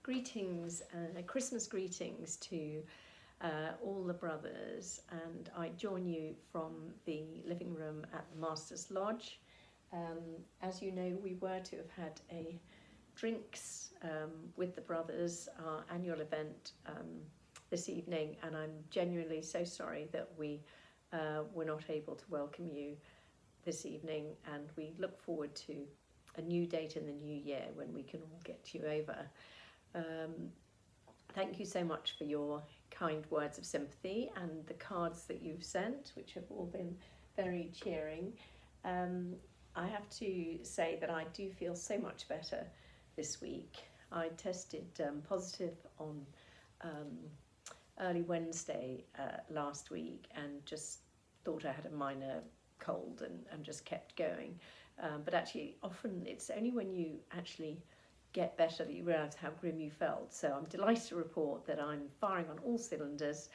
Greetings, Christmas greetings to all the brothers, and I join you from the living room at the Masters Lodge. As you know, we were to have had a drinks with the brothers, our annual event this evening, and I'm genuinely so sorry that we were not able to welcome you this evening, and we look forward to a new date in the new year when we can all get you over. Thank you so much for your kind words of sympathy and the cards that you've sent, which have all been very cheering. I have to say that I do feel so much better this week. I tested positive on early Wednesday last week and just thought I had a minor cold and just kept going. But actually, often it's only when you actually get better that you realise how grim you felt. So I'm delighted to report that I'm firing on all cylinders,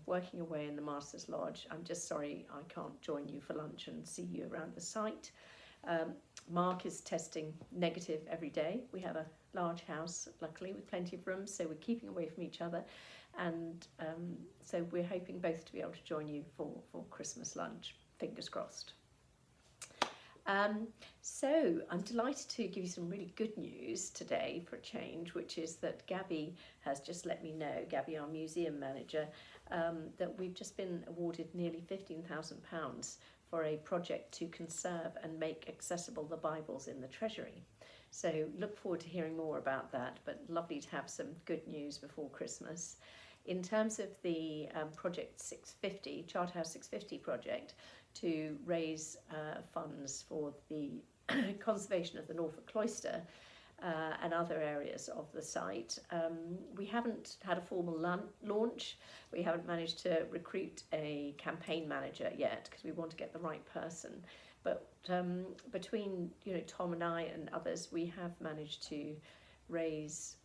working away in the Masters Lodge. I'm just sorry I can't join you for lunch and see you around the site. Mark is testing negative every day. We have a large house, luckily, with plenty of rooms, so we're keeping away from each other. And so we're hoping both to be able to join you for Christmas lunch, fingers crossed. So I'm delighted to give you some really good news today for a change, which is that Gabby has just let me know, Gabby, our museum manager, that we've just been awarded nearly £15,000 for a project to conserve and make accessible the Bibles in the Treasury. So look forward to hearing more about that, but lovely to have some good news before Christmas. In terms of the Project 650, Charterhouse 650 project, to raise funds for the conservation of the Norfolk Cloister and other areas of the site. We haven't had a formal launch. We haven't managed to recruit a campaign manager yet because we want to get the right person. But between Tom and I and others, we have managed to raise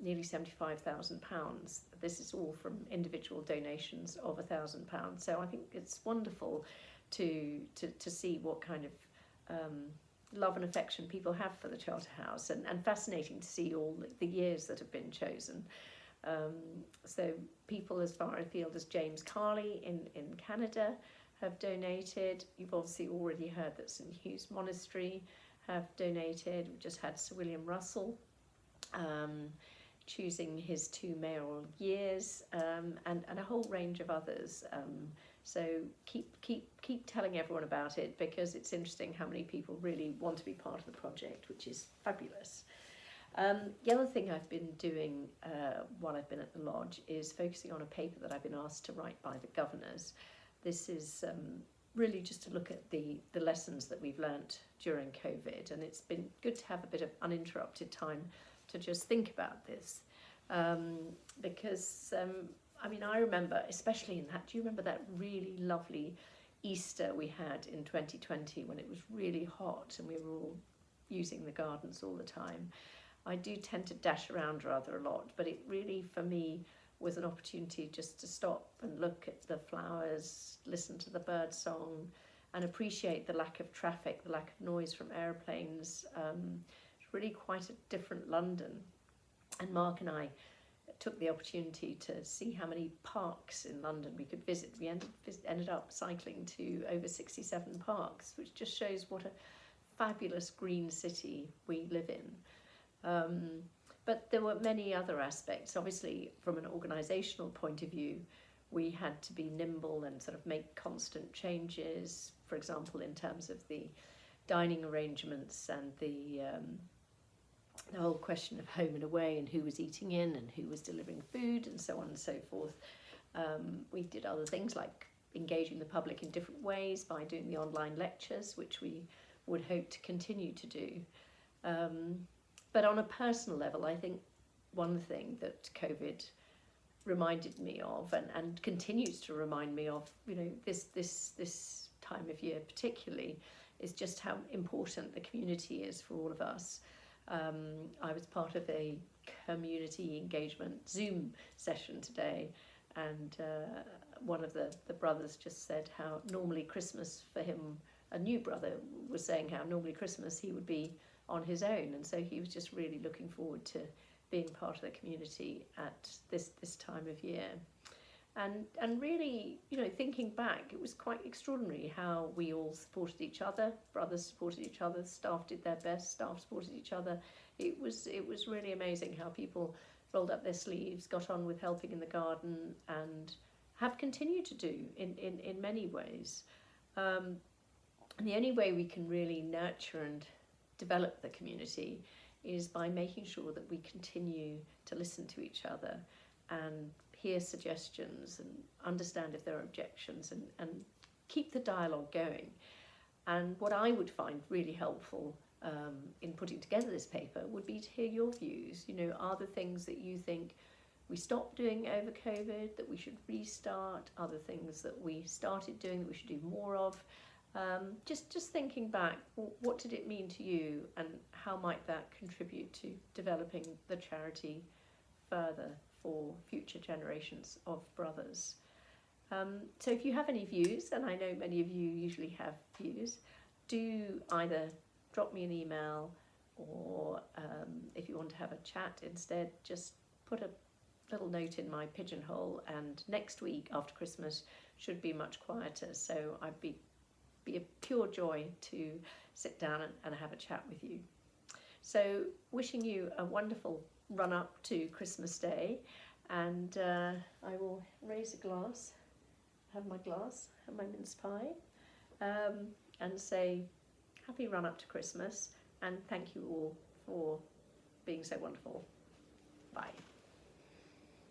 nearly £75,000. This is all from individual donations of £1,000. So I think it's wonderful to see what kind of love and affection people have for the Charterhouse, and fascinating to see all the years that have been chosen. So people as far afield as James Carley in Canada have donated. You've obviously already heard that St Hugh's Monastery have donated. We've just had Sir William Russell choosing his 2 mayoral years, and a whole range of others. So keep telling everyone about it, because it's interesting how many people really want to be part of the project, which is fabulous. The other thing I've been doing while I've been at the lodge is focusing on a paper that I've been asked to write by the governors. This is really just to look at the lessons that we've learnt during COVID, and it's been good to have a bit of uninterrupted time to just think about this, because I remember, especially in that, do you remember that really lovely Easter we had in 2020 when it was really hot and we were all using the gardens all the time? I do tend to dash around rather a lot, but it really, for me, was an opportunity just to stop and look at the flowers, listen to the bird song, and appreciate the lack of traffic, the lack of noise from airplanes. It's really quite a different London. And Mark and I took the opportunity to see how many parks in London we could visit. We ended up cycling to over 67 parks, which just shows what a fabulous green city we live in. But there were many other aspects. Obviously, from an organisational point of view, we had to be nimble and sort of make constant changes. For example, in terms of the dining arrangements and the whole question of home and away, and who was eating in and who was delivering food, and so on and so forth. We did other things like engaging the public in different ways by doing the online lectures, which we would hope to continue to do. But on a personal level, I think one thing that COVID reminded me of, and continues to remind me of, this time of year particularly, is just how important the community is for all of us. I was part of a community engagement Zoom session today, and one of the brothers just said how normally Christmas for him, a new brother was saying how normally Christmas he would be on his own, and so he was just really looking forward to being part of the community at this time of year. And really, you know, thinking back, it was quite extraordinary how we all supported each other. Brothers supported each other, staff did their best, staff supported each other. It was really amazing how people rolled up their sleeves, got on with helping in the garden, and have continued to do in many ways. And the only way we can really nurture and develop the community is by making sure that we continue to listen to each other and hear suggestions and understand if there are objections, and keep the dialogue going. And what I would find really helpful in putting together this paper would be to hear your views. You know, are there things that you think we stopped doing over COVID that we should restart? Are there things that we started doing that we should do more of? Just thinking back, what did it mean to you, and how might that contribute to developing the charity further for future generations of brothers? So if you have any views, and I know many of you usually have views, do either drop me an email, or if you want to have a chat instead, just put a little note in my pigeonhole, and next week after Christmas should be much quieter, so I'd be a pure joy to sit down and have a chat with you. So wishing you a wonderful run up to Christmas Day, and I will raise a glass, have my glass, have my mince pie, and say happy run up to Christmas, and thank you all for being so wonderful. Bye.